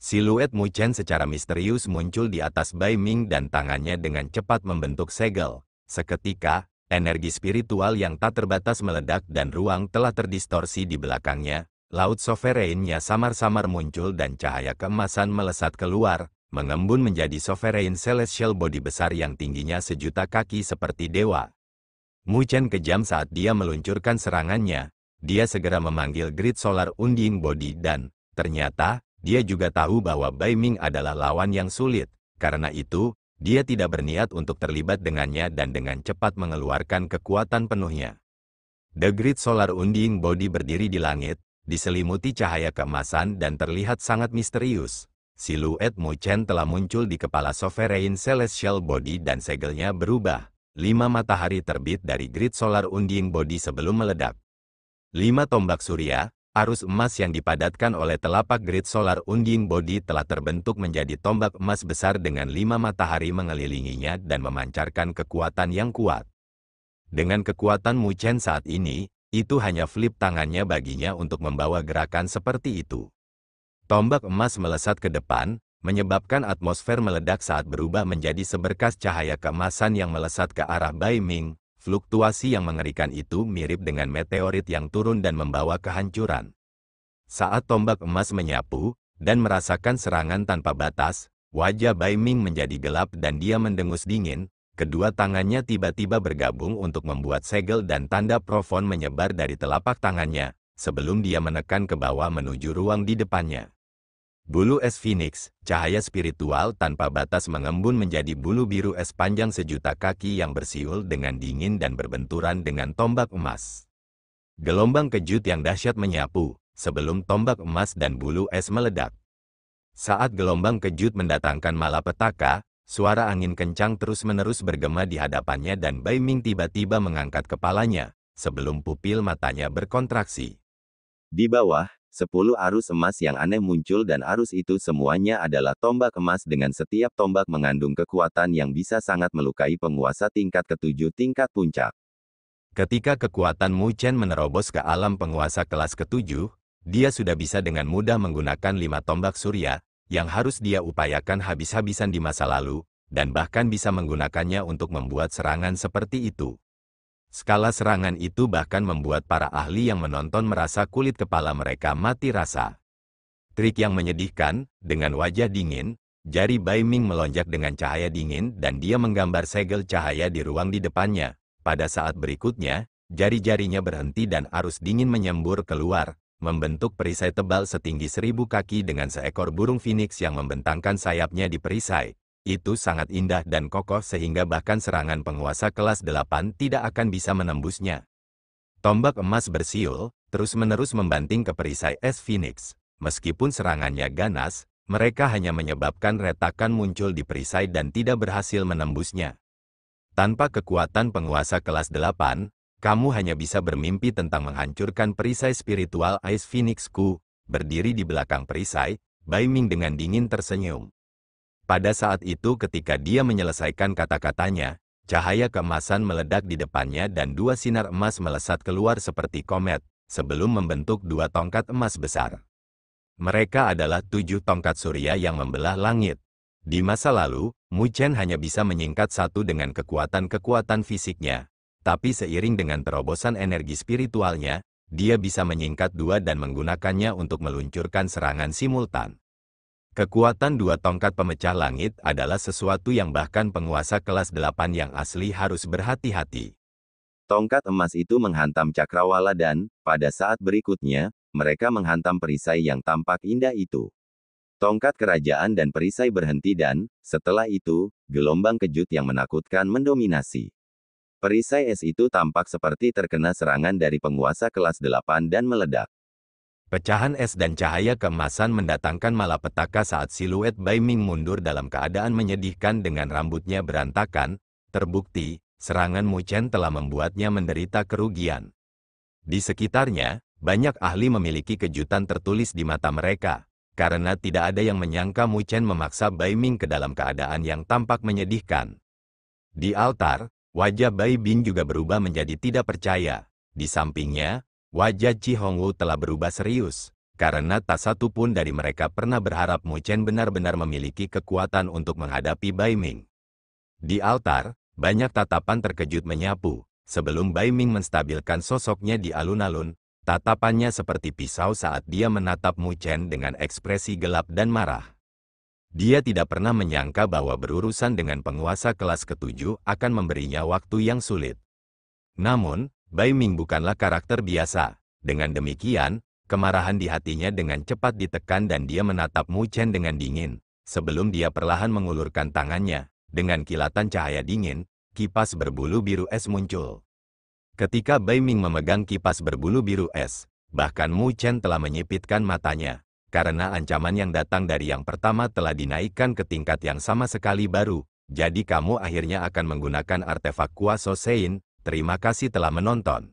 S2: Siluet Mu Chen secara misterius muncul di atas Bai Ming dan tangannya dengan cepat membentuk segel. Seketika, energi spiritual yang tak terbatas meledak dan ruang telah terdistorsi di belakangnya. Laut sovereign-nya samar-samar muncul dan cahaya keemasan melesat keluar, mengembun menjadi sovereign celestial body besar yang tingginya 1.000.000 kaki seperti dewa. Mu Chen kejam saat dia meluncurkan serangannya. Dia segera memanggil Great Solar Undying Body dan, ternyata, dia juga tahu bahwa Bai Ming adalah lawan yang sulit. Karena itu, dia tidak berniat untuk terlibat dengannya dan dengan cepat mengeluarkan kekuatan penuhnya. The Great Solar Undying Body berdiri di langit, diselimuti cahaya keemasan dan terlihat sangat misterius. Siluet Mu Chen telah muncul di kepala Sovereign Celestial Body dan segelnya berubah. 5 matahari terbit dari grid solar unding body sebelum meledak. 5 tombak surya, arus emas yang dipadatkan oleh telapak grid solar unding body telah terbentuk menjadi tombak emas besar dengan 5 matahari mengelilinginya dan memancarkan kekuatan yang kuat. Dengan kekuatan Mu Chen saat ini, itu hanya flip tangannya baginya untuk membawa gerakan seperti itu. Tombak emas melesat ke depan, menyebabkan atmosfer meledak saat berubah menjadi seberkas cahaya keemasan yang melesat ke arah Bai Ming. Fluktuasi yang mengerikan itu mirip dengan meteorit yang turun dan membawa kehancuran. Saat tombak emas menyapu dan merasakan serangan tanpa batas, wajah Bai Ming menjadi gelap dan dia mendengus dingin. Kedua tangannya tiba-tiba bergabung untuk membuat segel dan tanda profon menyebar dari telapak tangannya, sebelum dia menekan ke bawah menuju ruang di depannya. Bulu es Phoenix, cahaya spiritual tanpa batas mengembun menjadi bulu biru es panjang sejuta kaki yang bersiul dengan dingin dan berbenturan dengan tombak emas. Gelombang kejut yang dahsyat menyapu, sebelum tombak emas dan bulu es meledak. Saat gelombang kejut mendatangkan malapetaka, suara angin kencang terus-menerus bergema di hadapannya dan Bai Ming tiba-tiba mengangkat kepalanya, sebelum pupil matanya berkontraksi.
S1: Di bawah, 10 arus emas yang aneh muncul dan arus itu semuanya adalah tombak emas dengan setiap tombak mengandung kekuatan yang bisa sangat melukai penguasa tingkat ke-7 tingkat puncak.
S2: Ketika kekuatan Mu Chen menerobos ke alam penguasa kelas ke-7, dia sudah bisa dengan mudah menggunakan 5 tombak surya, yang harus dia upayakan habis-habisan di masa lalu, dan bahkan bisa menggunakannya untuk membuat serangan seperti itu. Skala serangan itu bahkan membuat para ahli yang menonton merasa kulit kepala mereka mati rasa. Trik yang menyedihkan, dengan wajah dingin, jari Bai Ming melonjak dengan cahaya dingin dan dia menggambar segel cahaya di ruang di depannya. Pada saat berikutnya, jari-jarinya berhenti dan arus dingin menyembur keluar, membentuk perisai tebal setinggi 1000 kaki dengan seekor burung phoenix yang membentangkan sayapnya di perisai. Itu sangat indah dan kokoh sehingga bahkan serangan penguasa kelas 8 tidak akan bisa menembusnya. Tombak emas bersiul, terus-menerus membanting ke perisai es Phoenix. Meskipun serangannya ganas, mereka hanya menyebabkan retakan muncul di perisai dan tidak berhasil menembusnya. Tanpa kekuatan penguasa kelas 8, kamu hanya bisa bermimpi tentang menghancurkan perisai spiritual Ice Phoenix-ku. Berdiri di belakang perisai, Bai Ming dengan dingin tersenyum. Pada saat itu ketika dia menyelesaikan kata-katanya, cahaya keemasan meledak di depannya dan 2 sinar emas melesat keluar seperti komet, sebelum membentuk 2 tongkat emas besar. Mereka adalah 7 tongkat surya yang membelah langit. Di masa lalu, Mu Chen hanya bisa menyingkat satu dengan kekuatan-kekuatan fisiknya, tapi seiring dengan terobosan energi spiritualnya, dia bisa menyingkat 2 dan menggunakannya untuk meluncurkan serangan simultan. Kekuatan 2 tongkat pemecah langit adalah sesuatu yang bahkan penguasa kelas 8 yang asli harus berhati-hati.
S1: Tongkat emas itu menghantam cakrawala dan, pada saat berikutnya, mereka menghantam perisai yang tampak indah itu. Tongkat kerajaan dan perisai berhenti dan, setelah itu, gelombang kejut yang menakutkan mendominasi. Perisai es itu tampak seperti terkena serangan dari penguasa kelas 8 dan meledak.
S2: Pecahan es dan cahaya keemasan mendatangkan malapetaka saat siluet Bai Ming mundur dalam keadaan menyedihkan dengan rambutnya berantakan. Terbukti, serangan Mu Chen telah membuatnya menderita kerugian. Di sekitarnya, banyak ahli memiliki kejutan tertulis di mata mereka, karena tidak ada yang menyangka Mu Chen memaksa Bai Ming ke dalam keadaan yang tampak menyedihkan. Di altar, wajah Bai Ming juga berubah menjadi tidak percaya. Di sampingnya, wajah Chi Hongwu telah berubah serius, karena tak satu pun dari mereka pernah berharap Mu Chen benar-benar memiliki kekuatan untuk menghadapi Bai Ming. Di altar, banyak tatapan terkejut menyapu, sebelum Bai Ming menstabilkan sosoknya di alun-alun, tatapannya seperti pisau saat dia menatap Mu Chen dengan ekspresi gelap dan marah. Dia tidak pernah menyangka bahwa berurusan dengan penguasa kelas ke-7 akan memberinya waktu yang sulit. Namun, Bai Ming bukanlah karakter biasa. Dengan demikian, kemarahan di hatinya dengan cepat ditekan dan dia menatap Mu Chen dengan dingin, sebelum dia perlahan mengulurkan tangannya. Dengan kilatan cahaya dingin, kipas berbulu biru es muncul. Ketika Bai Ming memegang kipas berbulu biru es, Bahkan Mu Chen telah menyipitkan matanya, karena ancaman yang datang dari yang pertama telah dinaikkan ke tingkat yang sama sekali baru. Jadi kamu akhirnya akan menggunakan artefak kuasa Sein. Terima kasih telah menonton.